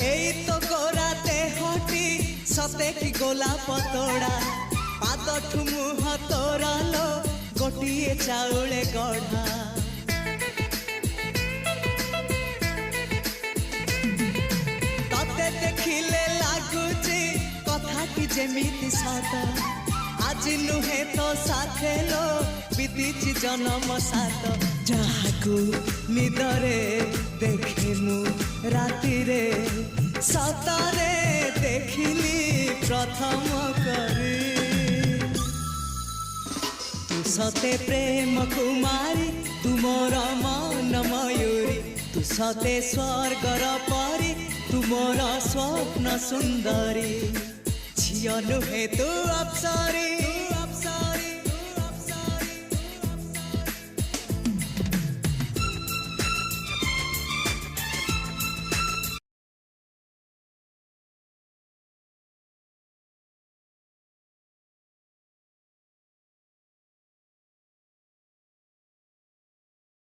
এই তো গোরাতে হটি সতে কি গোলাপ তোড়া পাদঠু মুহ তোরালো গোটিয়ে চাউলে গড়া ততে দেখিলে লাগুছি কথাটি যেমিতি সত আজি নুহে তো সাথে লো বিদিছি জনম সাত যাহাকু নিদরে দেখে মু রাতিরে সতরে দেখিলি প্রথম করে তু সতে প্রেম কুমারী তুমর মন ময়ূরী তু সতে স্বর্গর পরি তুমর স্বপ্ন সুন্দরী ঝিও নুহে তু অপ্সরী